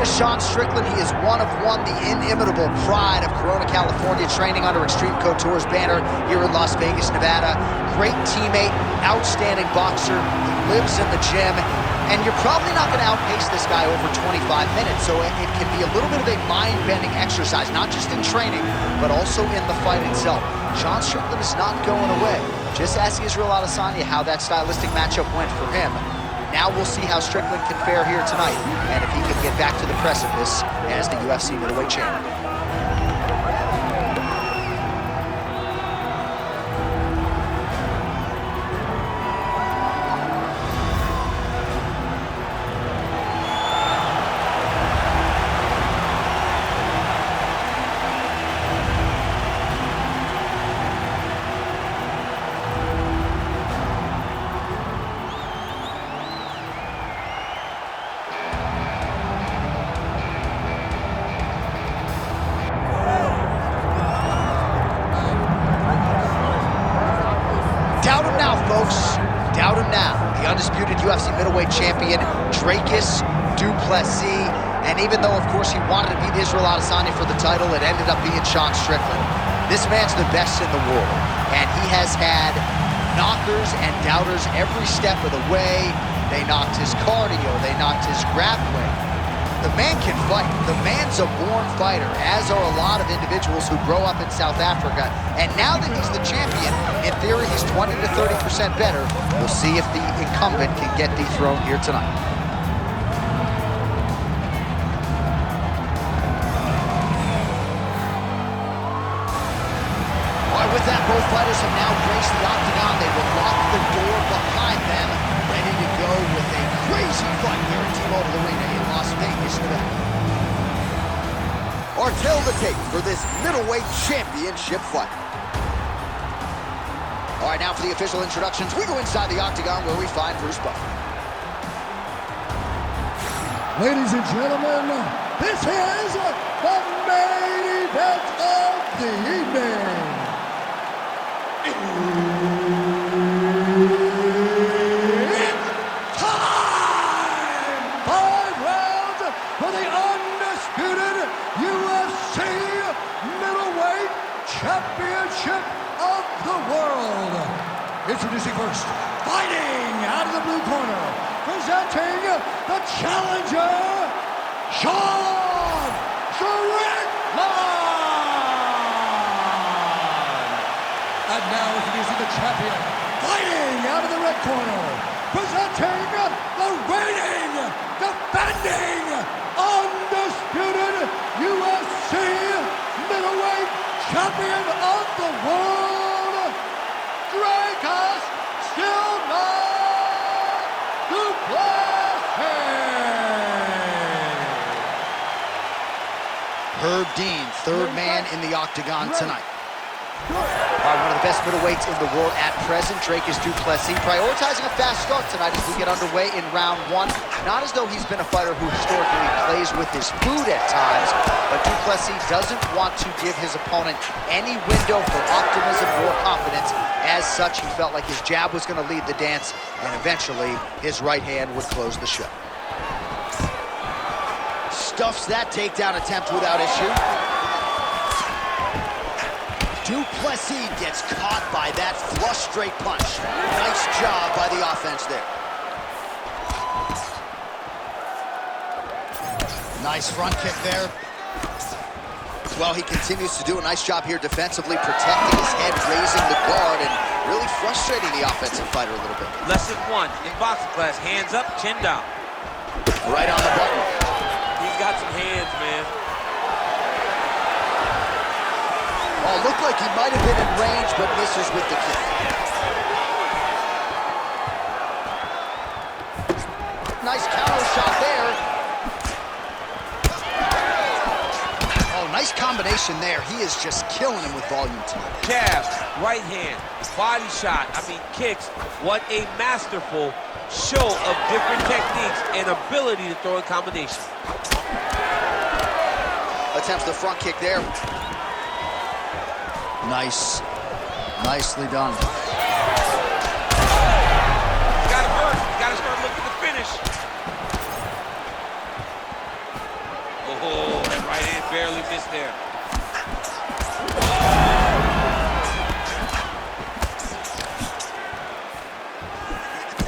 is Sean Strickland. He is one of one, the inimitable pride of Corona, California, training under Extreme Couture's banner here in Las Vegas, Nevada. Great teammate, outstanding boxer. He lives in the gym, and you're probably not going to outpace this guy over 25 minutes, so it can be a little bit of a mind-bending exercise, not just in training, but also in the fight itself. Sean Strickland is not going away. Just ask Israel Adesanya how that stylistic matchup went for him. Now we'll see how Strickland can fare here tonight, and if he can get back to the precipice as the UFC middleweight champion. Doubt him now, folks. Doubt him now. The undisputed UFC middleweight champion, Dircus Du Plessis. And even though, of course, he wanted to beat Israel Adesanya for the title, it ended up being Sean Strickland. This man's the best in the world, and he has had knockers and doubters every step of the way. They knocked his cardio. They knocked his grappling. The man can fight. The man's a born fighter, as are a lot of individuals who grow up in South Africa. And now that he's the champion, in theory, he's 20 to 30% better. We'll see if the incumbent can get dethroned here tonight. All right, with that, both fighters have now graced the octagon. They will lock the door behind them, ready to go with a crazy fight here at T-Mobile Arena in Las Vegas, Nevada. Or tell the tape for this middleweight championship fight. All right, now for the official introductions, we go inside the octagon where we find Bruce Buffer. Ladies and gentlemen, this is the main event of the evening. It's time! 5 rounds for the undisputed UFC middleweight championship of the world. Introducing first, fighting out of the blue corner, presenting the challenger, Sean Strickland. And now introducing the champion, fighting out of the red corner, presenting the reigning, defending, undisputed UFC middleweight champion of the world, Dircus Du Plessis. Herb Dean, third man in the octagon tonight. One of the best middleweights in the world at present, Dircus Du Plessis, prioritizing a fast start tonight as we get underway in round 1. Not as though he's been a fighter who historically plays with his food at times, but Du Plessis doesn't want to give his opponent any window for optimism or confidence. As such, he felt like his jab was going to lead the dance, and eventually his right hand would close the show. Stuffs that takedown attempt without issue. Du Plessis gets caught by that flush straight punch. Nice job by the offense there. Nice front kick there. Well, he continues to do a nice job here defensively, protecting his head, raising the guard, and really frustrating the offensive fighter a little bit. Lesson 1 in boxing class, hands up, chin down. Right on the button. He's got some hands, man. Oh, looked like he might have been in range, but misses with the kick. Nice counter shot there. Oh, nice combination there. He is just killing him with volume tonight. Jab, right hand, body shot, kicks. What a masterful show of different techniques and ability to throw in combination. Attempts the front kick there. Nice. Nicely done. Gotta start looking to finish. Oh, that right hand barely missed there.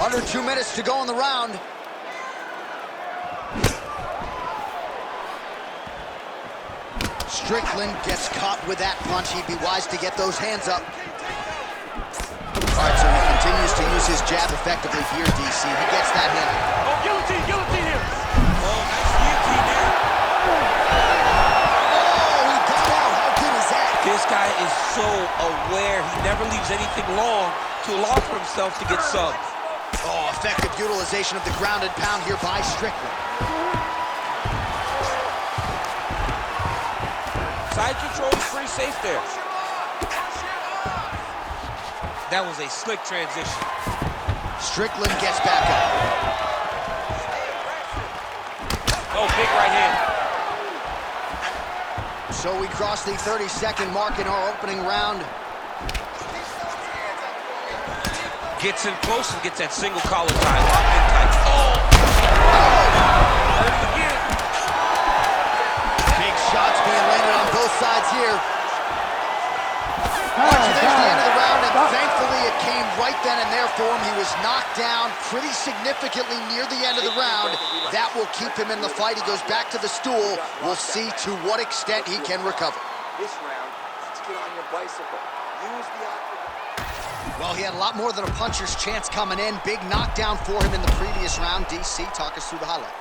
Under 2 minutes to go in the round. Strickland gets caught with that punch. He'd be wise to get those hands up. All right, so he continues to use his jab effectively here, DC. He gets that hand. Oh, guillotine here. Oh, nice guillotine there. Oh, he got out. How good is that? This guy is so aware. He never leaves anything long to allow for himself to get subbed. Oh, effective utilization of the ground and pound here by Strickland. Side control is pretty safe there. That was a slick transition. Strickland gets back up. Oh, big right hand. So we cross the 30-second mark in our opening round. Gets in close and gets that single collar tie. Locked in tight. Oh! Hurt him again. Big shots being landed on both sides here. All right, so there's the end of the round, and thankfully it came right then and there for him. He was knocked down pretty significantly near the end of the round. That will keep him in the fight. He goes back to the stool. We'll see to what extent he can recover. This round, let's get on your bicycle. Use the octagon. Well, he had a lot more than a puncher's chance coming in. Big knockdown for him in the previous round. DC, talk us through the highlight.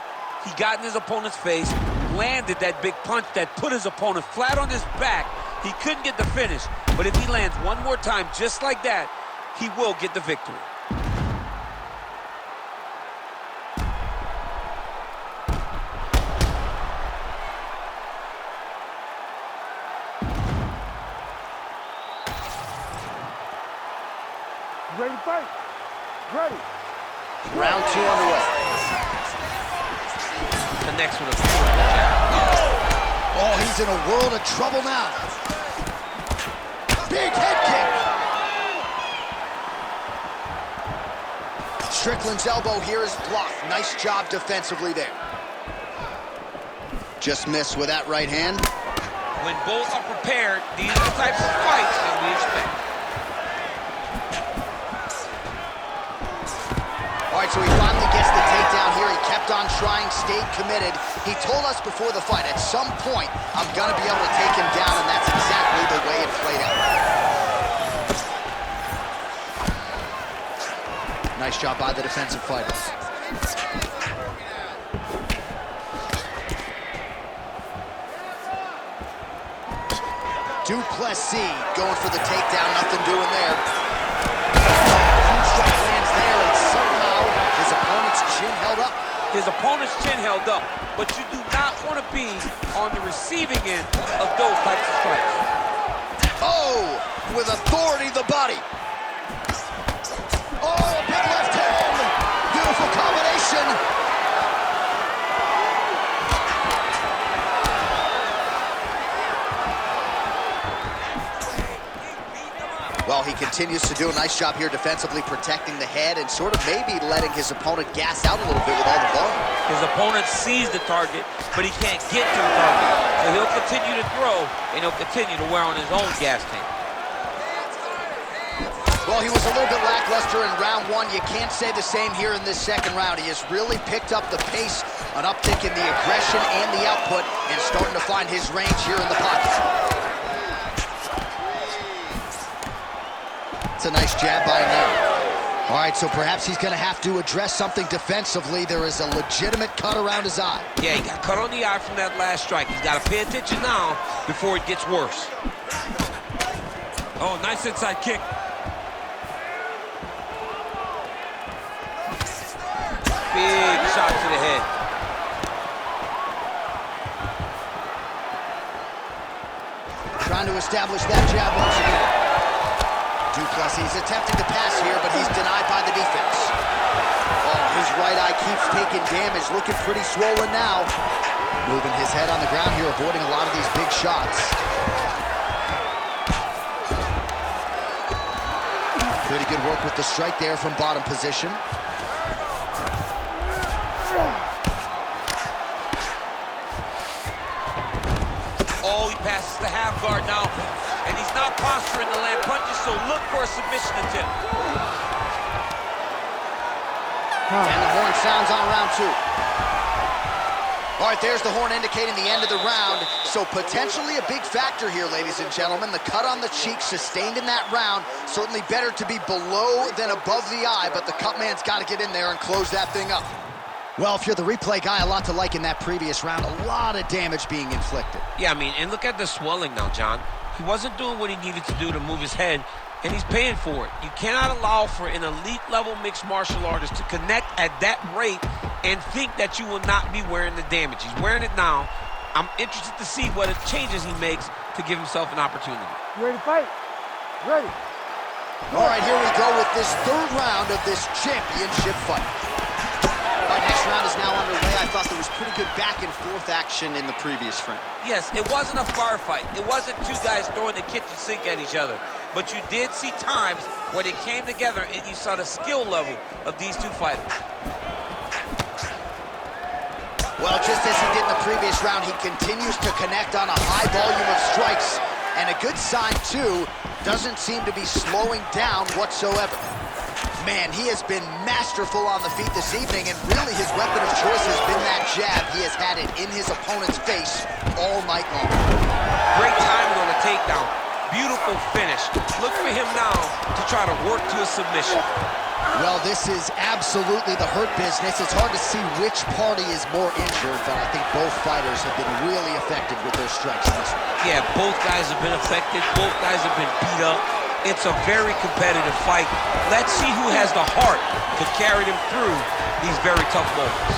He got in his opponent's face, landed that big punch that put his opponent flat on his back. He couldn't get the finish, but if he lands one more time just like that, he will get the victory. Ready to fight? Ready. Round 2 underway. Connects with a beautiful jab. Oh, he's in a world of trouble now. Big head kick. Strickland's elbow here is blocked. Nice job defensively there. Just missed with that right hand. When both are prepared, these are the types of fights that we expect. All right, so he finally gets the takedown here. He kept on trying, stayed committed. He told us before the fight, at some point, I'm going to be able to take him down, and that's exactly the way it played out. Nice job by the defensive fighters. Du Plessis going for the takedown, nothing doing there. Huge strike lands there, and somehow his opponent's chin held up. His opponent's chin held up, but you do not want to be on the receiving end of those types of strikes. Oh, with authority, the body. Oh, a big left hand. Beautiful combination. Well, he continues to do a nice job here defensively, protecting the head and sort of maybe letting his opponent gas out a little bit with all the volume. His opponent sees the target, but he can't get to the target. So he'll continue to throw, and he'll continue to wear on his own gas tank. Well, he was a little bit lackluster in round 1. You can't say the same here in this second round. He has really picked up the pace, an uptick in the aggression and the output, and starting to find his range here in the pocket. It's a nice jab by him there. All right, so perhaps he's going to have to address something defensively. There is a legitimate cut around his eye. Yeah, he got cut on the eye from that last strike. He's got to pay attention now before it gets worse. Oh, nice inside kick. Big shot to the head. Trying to establish that jab once again. Du Plessis attempting to pass here, but he's denied by the defense. Oh, his right eye keeps taking damage, looking pretty swollen now. Moving his head on the ground here, avoiding a lot of these big shots. Pretty good work with the strike there from bottom position. Oh, he passes the half guard now. And he's not posturing to land punches, so look for a submission attempt. And the horn sounds on round 2. All right, there's the horn indicating the end of the round. So potentially a big factor here, ladies and gentlemen. The cut on the cheek sustained in that round. Certainly better to be below than above the eye, but the cut man's got to get in there and close that thing up. Well, if you're the replay guy, a lot to like in that previous round. A lot of damage being inflicted. Yeah, I mean, and look at the swelling now, John. He wasn't doing what he needed to do to move his head, and he's paying for it. You cannot allow for an elite-level mixed martial artist to connect at that rate and think that you will not be wearing the damage. He's wearing it now. I'm interested to see what changes he makes to give himself an opportunity. You ready to fight? Ready. All right, here we go with this 3rd round of this championship fight. Our next round is now underway. I thought there was pretty good back-and-forth action in the previous frame. Yes, it wasn't a bar fight. It wasn't two guys throwing the kitchen sink at each other. But you did see times where they came together and you saw the skill level of these two fighters. Well, just as he did in the previous round, he continues to connect on a high volume of strikes. And a good sign, too, doesn't seem to be slowing down whatsoever. Man, he has been masterful on the feet this evening, and really his weapon of choice has been that jab. He has had it in his opponent's face all night long. Great timing on the takedown. Beautiful finish. Look for him now to try to work to a submission. Well, this is absolutely the hurt business. It's hard to see which party is more injured, but I think both fighters have been really effective with their strikes in this one. Yeah, both guys have been affected. Both guys have been beat up. It's a very competitive fight. Let's see who has the heart to carry them through these very tough moments.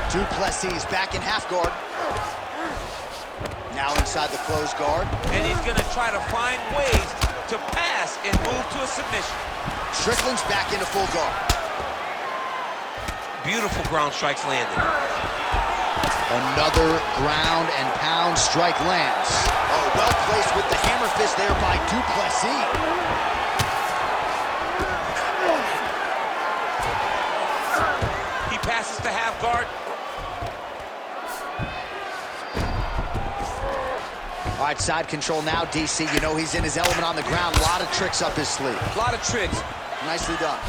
Du Plessis back in half guard. Now inside the closed guard. And he's going to try to find ways to pass and move to a submission. Strickland's back into full guard. Beautiful ground strikes landed. Another ground and pound strike lands. Oh, well placed with the hammer fist there by Du Plessis. He passes to half guard. All right, side control now, DC. You know he's in his element on the ground. A lot of tricks up his sleeve. A lot of tricks. Nicely done.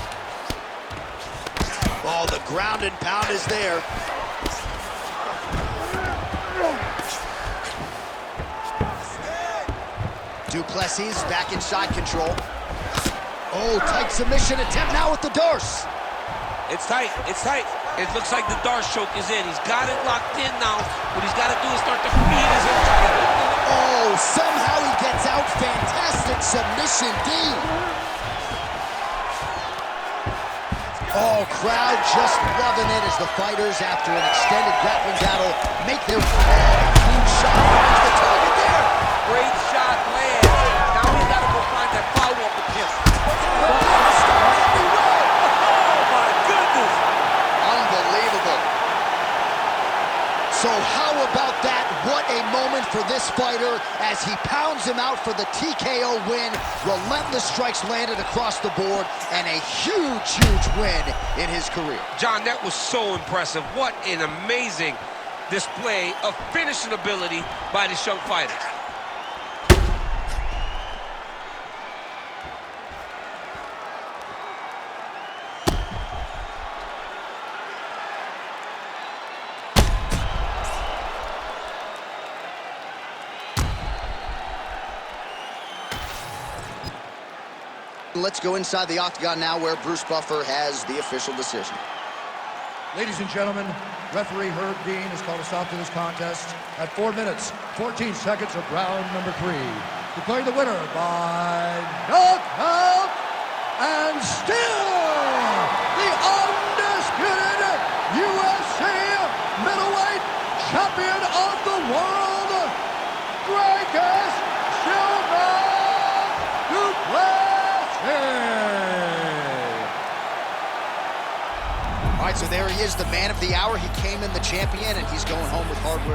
Oh, the ground and pound is there. Du Plessis back in side control. Oh, tight submission attempt now with the Darce. It's tight. It's tight. It looks like the Darce choke is in. He's got it locked in now. What he's got to do is start to feed his hip. Oh, somehow he gets out. Fantastic submission, D. Oh, crowd just loving it as the fighters, after an extended grappling battle, make their clean shot. Finds the target there. Great shot lands. Now he's got to go find that follow-up attempt. Oh, my goodness. Unbelievable. So how about that? What a moment for this fighter as he pounds him out for the TKO win. Relentless strikes landed across the board and a huge, huge win in his career. John, that was so impressive. What an amazing display of finishing ability by this young fighter. Let's go inside the octagon now where Bruce Buffer has the official decision. Ladies and gentlemen, referee Herb Dean has called a stop to this contest at 4 minutes, 14 seconds of round number 3. Declaring the winner by knockout and still the undisputed UFC middleweight champion of the world, Dircus Du Plessis. All right, so there he is, the man of the hour. He came in the champion, and he's going home with hardware.